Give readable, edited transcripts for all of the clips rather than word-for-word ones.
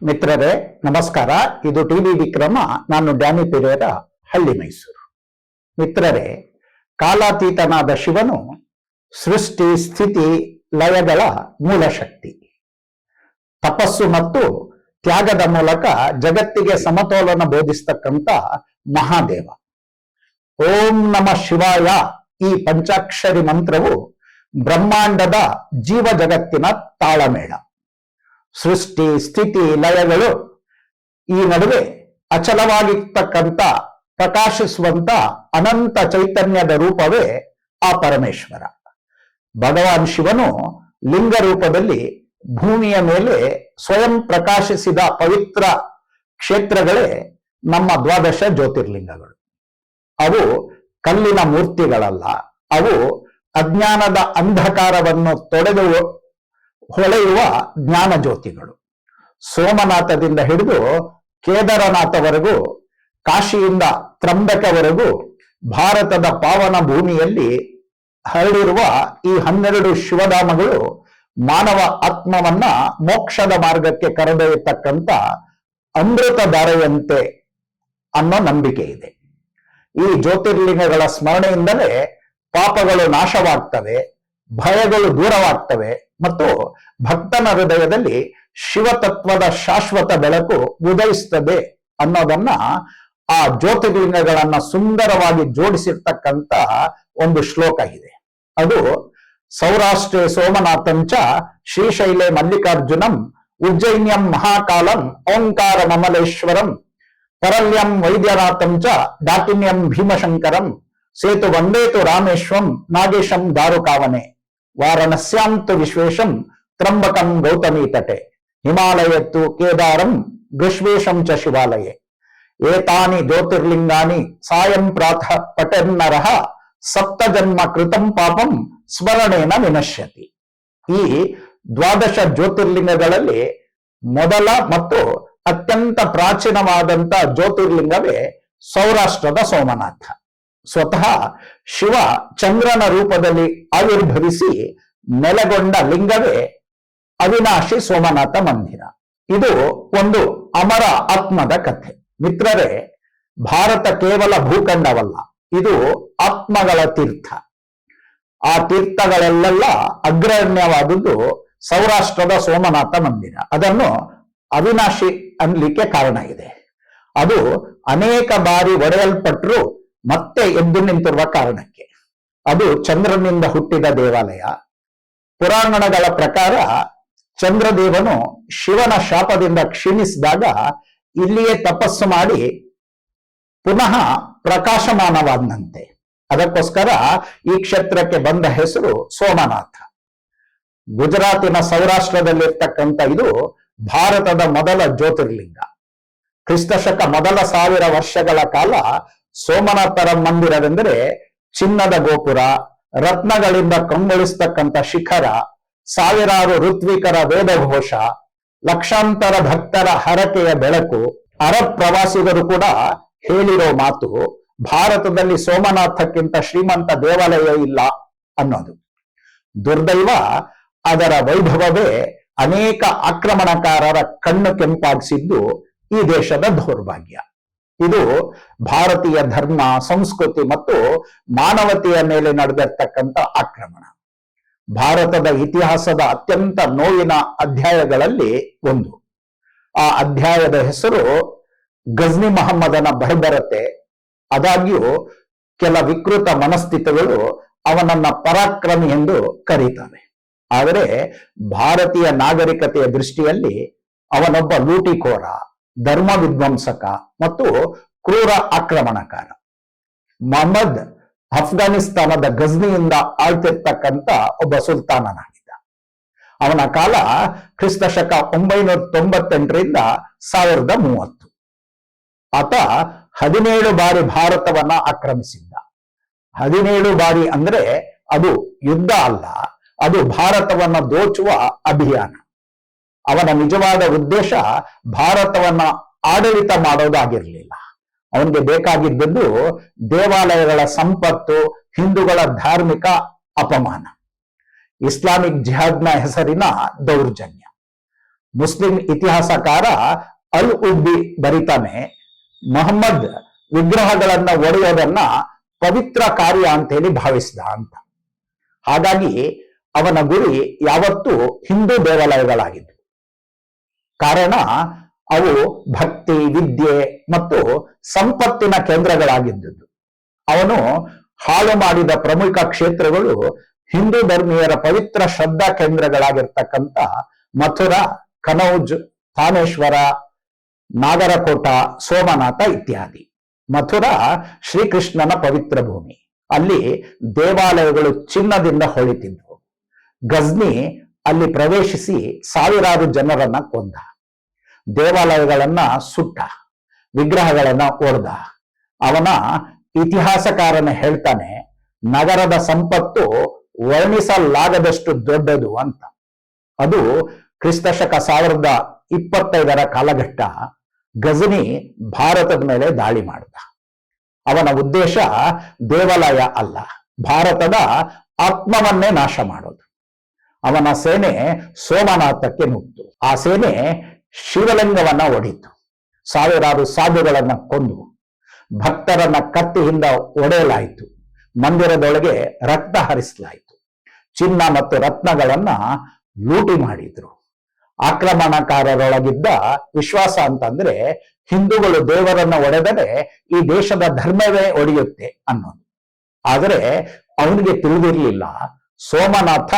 ಮಿತ್ರರೇ ನಮಸ್ಕಾರ. ಇದು ಟಿವಿ ವಿಕ್ರಮ. ನಾನು ಡ್ಯಾನಿ ಪೆರೇರ, ಹಳ್ಳಿ ಮೈಸೂರು. ಮಿತ್ರರೇ, ಕಾಲಾತೀತನಾದ ಶಿವನು ಸೃಷ್ಟಿ ಸ್ಥಿತಿ ಲಯಗಳ ಮೂಲ ಶಕ್ತಿ. ತಪಸ್ಸು ಮತ್ತು ತ್ಯಾಗದ ಮೂಲಕ ಜಗತ್ತಿಗೆ ಸಮತೋಲನ ಬೋಧಿಸ್ತಕ್ಕಂಥ ಮಹಾದೇವ. ಓಂ ನಮಃ ಶಿವಾಯ ಈ ಪಂಚಾಕ್ಷರಿ ಮಂತ್ರವು ಬ್ರಹ್ಮಾಂಡದ ಜೀವ ಜಗತ್ತಿನ ತಾಳಮೇಳ. ಸೃಷ್ಟಿ ಸ್ಥಿತಿ ಲಯಗಳು ಈ ನಡುವೆ ಅಚಲವಾಗಿರ್ತಕ್ಕಂಥ ಪ್ರಕಾಶಿಸುವಂತ ಅನಂತ ಚೈತನ್ಯದ ರೂಪವೇ ಆ ಪರಮೇಶ್ವರ. ಭಗವಾನ್ ಶಿವನು ಲಿಂಗ ರೂಪದಲ್ಲಿ ಭೂಮಿಯ ಮೇಲೆ ಸ್ವಯಂ ಪ್ರಕಾಶಿಸಿದ ಪವಿತ್ರ ಕ್ಷೇತ್ರಗಳೇ ನಮ್ಮ ದ್ವಾದಶ ಜ್ಯೋತಿರ್ಲಿಂಗಗಳು. ಅವು ಕಲ್ಲಿನ ಮೂರ್ತಿಗಳಲ್ಲ, ಅವು ಅಜ್ಞಾನದ ಅಂಧಕಾರವನ್ನು ತೊಡೆದು ಹೊಳೆಯುವ ಜ್ಞಾನ ಜ್ಯೋತಿಗಳು. ಸೋಮನಾಥದಿಂದ ಹಿಡಿದು ಕೇದಾರನಾಥವರೆಗೂ, ಕಾಶಿಯಿಂದ ತ್ರಂಬಕವರೆಗೂ ಭಾರತದ ಪಾವನ ಭೂಮಿಯಲ್ಲಿ ಹರಡಿರುವ ಈ 12 ಶಿವಧಾಮಗಳು ಮಾನವ ಆತ್ಮವನ್ನ ಮೋಕ್ಷದ ಮಾರ್ಗಕ್ಕೆ ಕರೆದೊಯ್ಯತಕ್ಕಂಥ ಅಮೃತ ಧಾರೆಯಂತೆ ಅನ್ನೋ ನಂಬಿಕೆ ಇದೆ. ಈ ಜ್ಯೋತಿರ್ಲಿಂಗಗಳ ಸ್ಮರಣೆಯಿಂದಲೇ ಪಾಪಗಳು ನಾಶವಾಗ್ತವೆ, ಭಯಗಳು ದೂರವಾಗ್ತವೆ ಮತ್ತು ಭಕ್ತನ ಹೃದಯದಲ್ಲಿ ಶಿವತತ್ವದ ಶಾಶ್ವತ ಬೆಳಕು ಉದಯಿಸ್ತದೆ ಅನ್ನೋದನ್ನ ಆ ಜ್ಯೋತಿರ್ಲಿಂಗಗಳನ್ನ ಸುಂದರವಾಗಿ ಜೋಡಿಸಿರ್ತಕ್ಕಂಥ ಒಂದು ಶ್ಲೋಕ ಇದೆ. ಅದು ಸೌರಾಷ್ಟ್ರೇ ಸೋಮನಾಥಂಚ ಶ್ರೀಶೈಲೆ ಮಲ್ಲಿಕಾರ್ಜುನಂ ಉಜ್ಜೈನ್ಯಂ ಮಹಾಕಾಲಂ ಓಂಕಾರ ಮಮಲೇಶ್ವರಂ ಪರಲ್ಯಂ ವೈದ್ಯನಾಥಂಚ ಡಾಕಿನ್ಯಂ ಭೀಮಶಂಕರಂ ಸೇತು ವಂದೇತು ರಾಮೇಶ್ವಂ ನಾಗೇಶಂ ದಾರುಕಾವನೆ ವಾರಣಸ್ಯಾಂತು ವಿಶ್ವೇಶಂ ತ್ರಂಬಕಂ ಗೌತಮೀ ತಟೆ ಹಿಮಾಲಯತ್ತು ಕೇದಾರಂ ಗೃಶ್ವೇಶಂ ಚ ಶಿವಾಲಯೇ ಏತಾನಿ ಜ್ಯೋತಿರ್ಲಿಂಗಾನಿ ಸಾಯಂ ಪ್ರಾತಃ ಪಟನ್ನರಃ ಸಪ್ತಜನ್ಮ ಕೃತಂ ಪಾಪಂ ಸ್ಮರಣೇನ ವಿನಶ್ಯತಿ. ಈ ದ್ವಾದಶ ಜ್ಯೋತಿರ್ಲಿಂಗಗಳಲ್ಲಿ ಮೊದಲ ಮತ್ತು ಅತ್ಯಂತ ಪ್ರಾಚೀನವಾದಂತ ಜ್ಯೋತಿರ್ಲಿಂಗವೇ ಸೌರಾಷ್ಟ್ರದ ಸೋಮನಾಥ. ಸ್ವತಃ ಶಿವ ಚಂದ್ರನ ರೂಪದಲ್ಲಿ ಆವಿರ್ಭವಿಸಿ ನೆಲೆಗೊಂಡ ಲಿಂಗವೇ ಅವಿನಾಶಿ ಸೋಮನಾಥ ಮಂದಿರ. ಇದು ಒಂದು ಅಮರ ಆತ್ಮದ ಕಥೆ. ಮಿತ್ರರೇ, ಭಾರತ ಕೇವಲ ಭೂಖಂಡವಲ್ಲ, ಇದು ಆತ್ಮಗಳ ತೀರ್ಥ. ಆ ತೀರ್ಥಗಳೆಲ್ಲ ಅಗ್ರಗಣ್ಯವಾದುದು ಸೌರಾಷ್ಟ್ರದ ಸೋಮನಾಥ ಮಂದಿರ. ಅದನ್ನು ಅವಿನಾಶಿ ಅನ್ಲಿಕ್ಕೆ ಕಾರಣ ಇದೆ. ಅದು ಅನೇಕ ಬಾರಿ ಒಡೆಯಲ್ಪಟ್ಟರು ಮತ್ತೆ ಎದ್ದು ನಿಂತಿರುವ ಕಾರಣಕ್ಕೆ. ಅದು ಚಂದ್ರನಿಂದ ಹುಟ್ಟಿದ ದೇವಾಲಯ. ಪುರಾಣಗಳ ಪ್ರಕಾರ ಚಂದ್ರದೇವನು ಶಿವನ ಶಾಪದಿಂದ ಕ್ಷೀಣಿಸಿದಾಗ ಇಲ್ಲಿಯೇ ತಪಸ್ಸು ಮಾಡಿ ಪುನಃ ಪ್ರಕಾಶಮಾನವಾದಂತೆ. ಅದಕ್ಕೋಸ್ಕರ ಈ ಕ್ಷೇತ್ರಕ್ಕೆ ಬಂದ ಹೆಸರು ಸೋಮನಾಥ. ಗುಜರಾತಿನ ಸೌರಾಷ್ಟ್ರದಲ್ಲಿರ್ತಕ್ಕಂಥ ಇದು ಭಾರತದ ಮೊದಲ ಜ್ಯೋತಿರ್ಲಿಂಗ. ಕ್ರಿಸ್ತಶಕ ಮೊದಲ 1000 ವರ್ಷಗಳ ಕಾಲ ಸೋಮನಾಥರ ಮಂದಿರವೆಂದರೆ ಚಿನ್ನದ ಗೋಪುರ, ರತ್ನಗಳಿಂದ ಕಂಗೊಳಿಸ್ತಕ್ಕಂಥ ಶಿಖರ, ಸಾವಿರಾರು ಋತ್ವಿಕರ ವೇದಘೋಷ, ಲಕ್ಷಾಂತರ ಭಕ್ತರ ಹರಕೆಯ ಬೆಳಕು. ಅರಬ್ ಪ್ರವಾಸಿಗರು ಕೂಡ ಹೇಳಿರೋ ಮಾತು, ಭಾರತದಲ್ಲಿ ಸೋಮನಾಥಕ್ಕಿಂತ ಶ್ರೀಮಂತ ದೇವಾಲಯ ಇಲ್ಲ ಅನ್ನೋದು. ದುರ್ದೈವ, ಅದರ ವೈಭವವೇ ಅನೇಕ ಆಕ್ರಮಣಕಾರರ ಕಣ್ಣು ಕೆಂಪಾಗಿಸಿದ್ದು ಈ ದೇಶದ ದೌರ್ಭಾಗ್ಯ. ಇದು ಭಾರತೀಯ ಧರ್ಮ, ಸಂಸ್ಕೃತಿ ಮತ್ತು ಮಾನವತೆಯ ಮೇಲೆ ನಡೆದಿರ್ತಕ್ಕಂಥ ಆಕ್ರಮಣ. ಭಾರತದ ಇತಿಹಾಸದ ಅತ್ಯಂತ ನೋವಿನ ಅಧ್ಯಾಯಗಳಲ್ಲಿ ಒಂದು. ಆ ಅಧ್ಯಾಯದ ಹೆಸರು ಗಜ್ನಿ ಮಹಮ್ಮದನ ಬರ್ಬರತೆ. ಆದಾಗ್ಯೂ ಕೆಲ ವಿಕೃತ ಮನಸ್ಥಿತಿಗಳು ಅವನನ್ನ ಪರಾಕ್ರಮಿ ಎಂದು ಕರೀತವೆ. ಆದರೆ ಭಾರತೀಯ ನಾಗರಿಕತೆಯ ದೃಷ್ಟಿಯಲ್ಲಿ ಅವನೊಬ್ಬ ಲೂಟಿಕೋರ, ಧರ್ಮ ವಿಧ್ವಂಸಕ ಮತ್ತು ಕ್ರೂರ ಆಕ್ರಮಣಕಾರ. ಮೊಹಮ್ಮದ್ ಅಫ್ಘಾನಿಸ್ತಾನದ ಗಜ್ನಿಯಿಂದ ಆಳ್ತಿರ್ತಕ್ಕಂಥ ಒಬ್ಬ ಸುಲ್ತಾನನಾಗಿದ್ದ. ಅವನ ಕಾಲ ಕ್ರಿಸ್ತಶಕ 998ರಿಂದ 1030. ಆತ 17 ಬಾರಿ ಭಾರತವನ್ನ ಆಕ್ರಮಿಸಿದ್ದ. 17 ಬಾರಿ ಅಂದ್ರೆ ಅದು ಯುದ್ಧ ಅಲ್ಲ, ಅದು ಭಾರತವನ್ನ ದೋಚುವ ಅಭಿಯಾನ. ಅವನ ನಿಜವಾದ ಉದ್ದೇಶ ಭಾರತವನ್ನ ಆಡಳಿತ ಮಾಡೋದಾಗಿರ್ಲಿಲ್ಲ. ಅವನಿಗೆ ಬೇಕಾಗಿದ್ದದ್ದು ದೇವಾಲಯಗಳ ಸಂಪತ್ತು, ಹಿಂದೂಗಳ ಧಾರ್ಮಿಕ ಅಪಮಾನ, ಇಸ್ಲಾಮಿಕ್ ಜಿಹಾದ್ನ ಹೆಸರಿನ ದೌರ್ಜನ್ಯ. ಮುಸ್ಲಿಂ ಇತಿಹಾಸಕಾರ ಅಲ್ ಉಬ್ಬಿ ಬರಿತಾನೆ, ಮೊಹಮ್ಮದ್ ವಿಗ್ರಹಗಳನ್ನ ಒಡೆಯೋದನ್ನ ಪವಿತ್ರ ಕಾರ್ಯ ಅಂತೇಳಿ ಭಾವಿಸಿದ ಅಂತ. ಹಾಗಾಗಿ ಅವನ ಗುರಿ ಯಾವತ್ತೂ ಹಿಂದೂ ದೇವಾಲಯಗಳಾಗಿತ್ತು. ಕಾರಣ ಅವು ಭಕ್ತಿ, ವಿದ್ಯೆ ಮತ್ತು ಸಂಪತ್ತಿನ ಕೇಂದ್ರಗಳಾಗಿದ್ದುದು. ಅವನು ಹಾಳು ಮಾಡಿದ ಪ್ರಮುಖ ಕ್ಷೇತ್ರಗಳು ಹಿಂದೂ ಧರ್ಮೀಯರ ಪವಿತ್ರ ಶ್ರದ್ಧಾ ಕೇಂದ್ರಗಳಾಗಿರ್ತಕ್ಕಂಥ ಮಥುರಾ, ಕನೌಜ್, ತಾನೇಶ್ವರ, ನಾಗರಕೋಟ, ಸೋಮನಾಥ ಇತ್ಯಾದಿ. ಮಥುರಾ ಶ್ರೀಕೃಷ್ಣನ ಪವಿತ್ರ ಭೂಮಿ. ಅಲ್ಲಿ ದೇವಾಲಯಗಳು ಚಿನ್ನದಿಂದ ಹೊಳಿತಿದ್ವು. ಗಜ್ನಿ ಅಲ್ಲಿ ಪ್ರವೇಶಿಸಿ ಸಾವಿರಾರು ಜನರನ್ನ ಕೊಂದ, ದೇವಾಲಯಗಳನ್ನ ಸುಟ್ಟ, ವಿಗ್ರಹಗಳನ್ನ ಒಡೆದ. ಅವನ ಇತಿಹಾಸಕಾರನ ಹೇಳ್ತಾನೆ, ನಗರದ ಸಂಪತ್ತು ವರ್ಣಿಸಲಾಗದಷ್ಟು ದೊಡ್ಡದು ಅಂತ. ಅದು ಕ್ರಿಸ್ತಶಕ 1025 ಕಾಲಘಟ್ಟ. ಗಜನಿ ಭಾರತದ ಮೇಲೆ ದಾಳಿ ಮಾಡಿದ. ಅವನ ಉದ್ದೇಶ ದೇವಾಲಯ ಅಲ್ಲ, ಭಾರತದ ಆತ್ಮವನ್ನೇ ನಾಶ ಮಾಡೋದು. ಅವನ ಸೇನೆ ಸೋಮನಾಥಕ್ಕೆ ನುಗ್ಗಿತು. ಆ ಸೇನೆ ಶಿವಲಿಂಗವನ್ನ ಒಡೆಯಿತು, ಸಾವಿರಾರು ಸಾಧುಗಳನ್ನ ಕೊಂದು, ಭಕ್ತರನ್ನ ಕತ್ತಿಯಿಂದ ಒಡೆಯಲಾಯಿತು, ಮಂದಿರದೊಳಗೆ ರಕ್ತ ಹರಿಸಲಾಯಿತು, ಚಿನ್ನ ಮತ್ತು ರತ್ನಗಳನ್ನ ಲೂಟಿ ಮಾಡಿದ್ರು. ಆಕ್ರಮಣಕಾರರೊಳಗಿದ್ದ ವಿಶ್ವಾಸ ಅಂತಂದ್ರೆ ಹಿಂದೂಗಳು ದೇವರನ್ನ ಒಡೆದರೆ ಈ ದೇಶದ ಧರ್ಮವೇ ಒಡೆಯುತ್ತೆ ಅನ್ನೋದು. ಆದರೆ ಅವನಿಗೆ ತಿಳಿದಿರಲಿಲ್ಲ ಸೋಮನಾಥ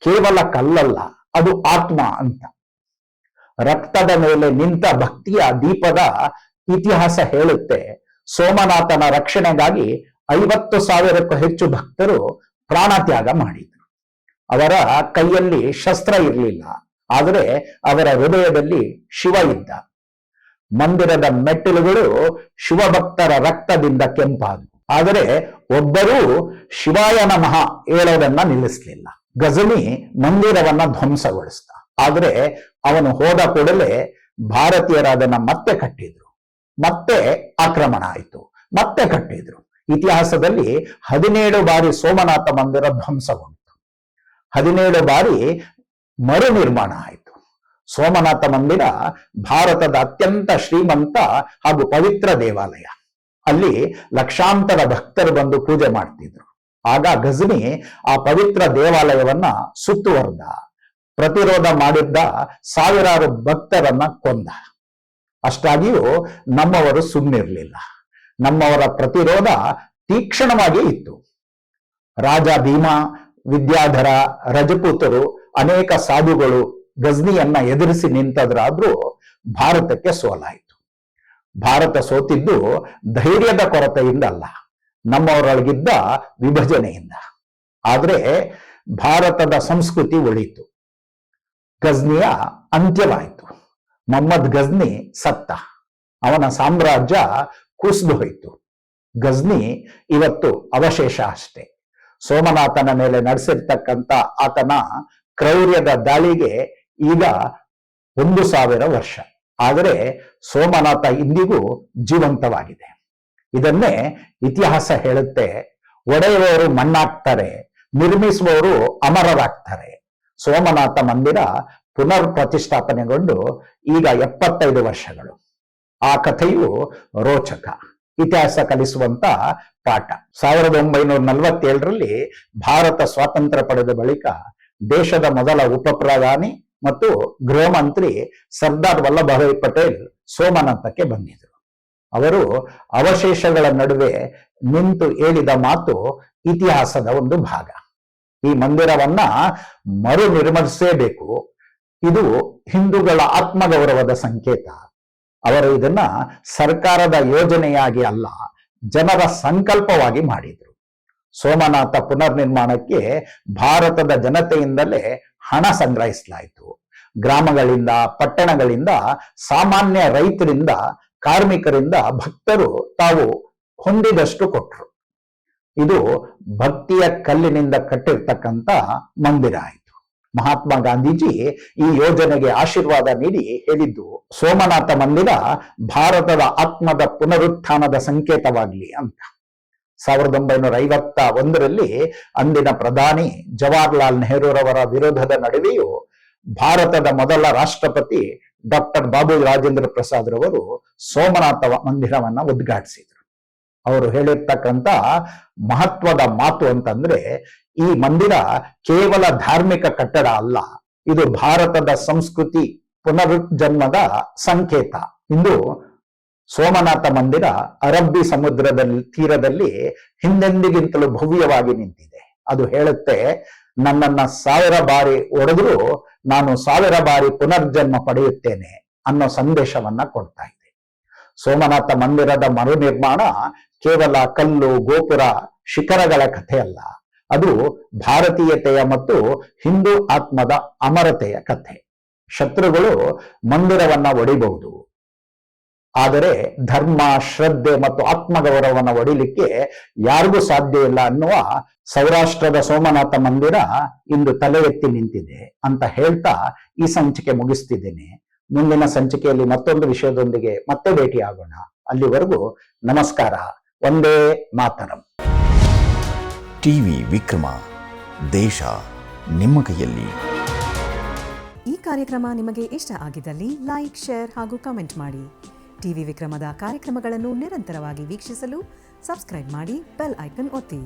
ಕೇವಲ ಕಲ್ಲಲ್ಲ, ಅದು ಆತ್ಮ ಅಂತ. ರಕ್ತದ ಮೇಲೆ ನಿಂತ ಭಕ್ತಿಯ ದೀಪದ ಇತಿಹಾಸ ಹೇಳುತ್ತೆ, ಸೋಮನಾಥನ ರಕ್ಷಣೆಗಾಗಿ 50,000ಕ್ಕೂ ಹೆಚ್ಚು ಭಕ್ತರು ಪ್ರಾಣತ್ಯಾಗ ಮಾಡಿದ್ರು. ಅವರ ಕೈಯಲ್ಲಿ ಶಸ್ತ್ರ ಇರಲಿಲ್ಲ, ಆದರೆ ಅವರ ಹೃದಯದಲ್ಲಿ ಶಿವ ಇದ್ದ. ಮಂದಿರದ ಮೆಟ್ಟಿಲುಗಳು ಶಿವಭಕ್ತರ ರಕ್ತದಿಂದ ಕೆಂಪಾದವು. ಆದರೆ ಒಬ್ಬರೂ ಶಿವಾಯ ನಮಃ ಹೇಳೋದನ್ನ ನಿಲ್ಲಿಸಲಿಲ್ಲ. ಗಜನಿ ಮಂದಿರವನ್ನ ಧ್ವಂಸಗೊಳಿಸ್ದ. ಆದರೆ ಅವನು ಹೋದ ಕೂಡಲೇ ಭಾರತೀಯರಾದನ್ನ ಮತ್ತೆ ಕಟ್ಟಿದ್ರು, ಮತ್ತೆ ಆಕ್ರಮಣ ಆಯಿತು, ಮತ್ತೆ ಕಟ್ಟಿದ್ರು. ಇತಿಹಾಸದಲ್ಲಿ 17 ಬಾರಿ ಸೋಮನಾಥ ಮಂದಿರ ಧ್ವಂಸಗೊಂಡಿತು, 17 ಬಾರಿ ಮರು ನಿರ್ಮಾಣ ಆಯಿತು. ಸೋಮನಾಥ ಮಂದಿರ ಭಾರತದ ಅತ್ಯಂತ ಶ್ರೀಮಂತ ಹಾಗೂ ಪವಿತ್ರ ದೇವಾಲಯ. ಅಲ್ಲಿ ಲಕ್ಷಾಂತರ ಭಕ್ತರು ಬಂದು ಪೂಜೆ ಮಾಡ್ತಿದ್ರು. ಆಗ ಗಜನಿ ಆ ಪವಿತ್ರ ದೇವಾಲಯವನ್ನ ಸುತ್ತುವರೆದ, ಪ್ರತಿರೋಧ ಮಾಡಿದ್ದ ಸಾವಿರಾರು ಭಕ್ತರನ್ನ ಕೊಂದ. ಅಷ್ಟಾಗಿಯೂ ನಮ್ಮವರು ಸುಮ್ಮನಿರ್ಲಿಲ್ಲ. ನಮ್ಮವರ ಪ್ರತಿರೋಧ ತೀಕ್ಷ್ಣವಾಗಿ ಇತ್ತು. ರಾಜ ಭೀಮ, ವಿದ್ಯಾಧರ, ರಜಪೂತರು, ಅನೇಕ ಸಾಧುಗಳು ಗಜ್ನಿಯನ್ನ ಎದುರಿಸಿ ನಿಂತದ್ರಾದ್ರೂ ಭಾರತಕ್ಕೆ ಸೋಲಾಯಿತು. ಭಾರತ ಸೋತಿದ್ದು ಧೈರ್ಯದ ಕೊರತೆಯಿಂದ ಅಲ್ಲ, ನಮ್ಮವರೊಳಗಿದ್ದ ವಿಭಜನೆಯಿಂದ. ಆದ್ರೆ ಭಾರತದ ಸಂಸ್ಕೃತಿ ಉಳಿಯಿತು. ಗಜ್ನಿಯ ಅಂತ್ಯವಾಯಿತು. ಮೊಹಮ್ಮದ್ ಗಜ್ನಿ ಸತ್ತ, ಅವನ ಸಾಮ್ರಾಜ್ಯ ಕುಸಿದು ಹೋಯಿತು. ಗಜ್ನಿ ಇವತ್ತು ಅವಶೇಷ ಅಷ್ಟೇ. ಸೋಮನಾಥನ ಮೇಲೆ ನಡೆಸಿರ್ತಕ್ಕಂಥ ಆತನ ಕ್ರೌರ್ಯದ ದಾಳಿಗೆ ಈಗ 1000 ವರ್ಷ. ಆದರೆ ಸೋಮನಾಥ ಇಂದಿಗೂ ಜೀವಂತವಾಗಿದೆ. ಇದನ್ನೇ ಇತಿಹಾಸ ಹೇಳುತ್ತೆ, ಒಡೆಯುವವರು ಮಣ್ಣಾಗ್ತಾರೆ, ನಿರ್ಮಿಸುವವರು ಅಮರರಾಗ್ತಾರೆ. ಸೋಮನಾಥ ಮಂದಿರ ಪುನರ್ ಪ್ರತಿಷ್ಠಾಪನೆಗೊಂಡು ಈಗ 75 ವರ್ಷಗಳು. ಆ ಕಥೆಯು ರೋಚಕ, ಇತಿಹಾಸ ಕಲಿಸುವಂತ ಪಾಠ. 1947ರಲ್ಲಿ ಭಾರತ ಸ್ವಾತಂತ್ರ್ಯ ಪಡೆದ ಬಳಿಕ ದೇಶದ ಮೊದಲ ಉಪ ಪ್ರಧಾನಿ ಮತ್ತು ಗೃಹ ಮಂತ್ರಿ ಸರ್ದಾರ್ ವಲ್ಲಭಭಾಯಿ ಪಟೇಲ್ ಸೋಮನಾಥಕ್ಕೆ ಬಂದಿದ್ರು. ಅವರು ಅವಶೇಷಗಳ ನಡುವೆ ನಿಂತು ಹೇಳಿದ ಮಾತು ಇತಿಹಾಸದ ಒಂದು ಭಾಗ. ಈ ಮಂದಿರವನ್ನ ಮರು ನಿರ್ಮಿಸಲೇಬೇಕು, ಇದು ಹಿಂದೂಗಳ ಆತ್ಮಗೌರವದ ಸಂಕೇತ. ಅವರು ಇದನ್ನ ಸರ್ಕಾರದ ಯೋಜನೆಯಾಗಿ ಅಲ್ಲ, ಜನರ ಸಂಕಲ್ಪವಾಗಿ ಮಾಡಿದ್ರು. ಸೋಮನಾಥ ಪುನರ್ ನಿರ್ಮಾಣಕ್ಕೆ ಭಾರತದ ಜನತೆಯಿಂದಲೇ ಹಣ ಸಂಗ್ರಹಿಸಲಾಯಿತು. ಗ್ರಾಮಗಳಿಂದ, ಪಟ್ಟಣಗಳಿಂದ, ಸಾಮಾನ್ಯ ರೈತರಿಂದ, ಕಾರ್ಮಿಕರಿಂದ ಭಕ್ತರು ತಾವು ಹೊಂದಿದಷ್ಟು ಕೊಟ್ಟರು. ಇದು ಭಕ್ತಿಯ ಕಲ್ಲಿನಿಂದ ಕಟ್ಟಿರ್ತಕ್ಕಂಥ ಮಂದಿರ ಆಯಿತು. ಮಹಾತ್ಮ ಗಾಂಧೀಜಿ ಈ ಯೋಜನೆಗೆ ಆಶೀರ್ವಾದ ನೀಡಿ ಹೇಳಿದ್ದು, ಸೋಮನಾಥ ಮಂದಿರ ಭಾರತದ ಆತ್ಮದ ಪುನರುತ್ಥಾನದ ಸಂಕೇತವಾಗಲಿ ಅಂತ. 1951ರಲ್ಲಿ ಅಂದಿನ ಪ್ರಧಾನಿ ಜವಾಹರ್ಲಾಲ್ ನೆಹರೂರವರ ವಿರೋಧದ ನಡುವೆಯೂ ಭಾರತದ ಮೊದಲ ರಾಷ್ಟ್ರಪತಿ ಡಾಕ್ಟರ್ ಬಾಬು ರಾಜೇಂದ್ರ ಪ್ರಸಾದ್ ರವರು ಸೋಮನಾಥ ಮಂದಿರವನ್ನ ಉದ್ಘಾಟಿಸಿದರು. ಅವರು ಹೇಳಿರ್ತಕ್ಕಂಥ ಮಹತ್ವದ ಮಾತು ಅಂತಂದ್ರೆ, ಈ ಮಂದಿರ ಕೇವಲ ಧಾರ್ಮಿಕ ಕಟ್ಟಡ ಅಲ್ಲ, ಇದು ಭಾರತದ ಸಂಸ್ಕೃತಿ ಪುನರುಜ್ಜನ್ಮದ ಸಂಕೇತ. ಇಂದು ಸೋಮನಾಥ ಮಂದಿರ ಅರಬ್ಬಿ ಸಮುದ್ರದಲ್ಲಿ ತೀರದಲ್ಲಿ ಹಿಂದೆಂದಿಗಿಂತಲೂ ಭವ್ಯವಾಗಿ ನಿಂತಿದೆ. ಅದು ಹೇಳುತ್ತೆ, ನನ್ನನ್ನ 1000 ಬಾರಿ ಒಡೆದ್ರೂ ನಾನು 1000 ಬಾರಿ ಪುನರ್ಜನ್ಮ ಪಡೆಯುತ್ತೇನೆ ಅನ್ನೋ ಸಂದೇಶವನ್ನ ಕೊಡ್ತಾ ಇದೆ. ಸೋಮನಾಥ ಮಂದಿರದ ಮರು ನಿರ್ಮಾಣ ಕೇವಲ ಕಲ್ಲು, ಗೋಪುರ, ಶಿಖರಗಳ ಕಥೆ ಅಲ್ಲ, ಅದು ಭಾರತೀಯತೆಯ ಮತ್ತು ಹಿಂದೂ ಆತ್ಮದ ಅಮರತೆಯ ಕಥೆ. ಶತ್ರುಗಳು ಮಂದಿರವನ್ನ ಒಡಿಬಹುದು, ಆದರೆ ಧರ್ಮ, ಶ್ರದ್ಧೆ ಮತ್ತು ಆತ್ಮಗೌರವವನ್ನು ಒಡಿಲಿಕ್ಕೆ ಯಾರಿಗೂ ಸಾಧ್ಯ ಇಲ್ಲ ಅನ್ನುವ ಸೌರಾಷ್ಟ್ರದ ಸೋಮನಾಥ ಮಂದಿರ ಇಂದು ತಲೆ ಎತ್ತಿ ನಿಂತಿದೆ ಅಂತ ಹೇಳ್ತಾ ಈ ಸಂಚಿಕೆ ಮುಗಿಸ್ತಿದ್ದೇನೆ. ಮುಂದಿನ ಸಂಚಿಕೆಯಲ್ಲಿ ಮತ್ತೊಂದು ವಿಷಯದೊಂದಿಗೆ ಮತ್ತೆ ಭೇಟಿಯಾಗೋಣ. ಅಲ್ಲಿವರೆಗೂ ನಮಸ್ಕಾರ. ವಂದೇ ಮಾತರಂ. ಟಿವಿ ವಿಕ್ರಮ, ದೇಶ ನಿಮ್ಮ ಕೈಯಲ್ಲಿ. ಈ ಕಾರ್ಯಕ್ರಮ ನಿಮಗೆ ಇಷ್ಟ ಆಗಿದ್ದಲ್ಲಿ ಲೈಕ್, ಶೇರ್ ಹಾಗೂ ಕಮೆಂಟ್ ಮಾಡಿ. ಟಿವಿ ವಿಕ್ರಮದ ಕಾರ್ಯಕ್ರಮಗಳನ್ನು ನಿರಂತರವಾಗಿ ವೀಕ್ಷಿಸಲು ಸಬ್ಸ್ಕ್ರೈಬ್ ಮಾಡಿ, ಬೆಲ್ ಐಕನ್ ಒತ್ತಿ.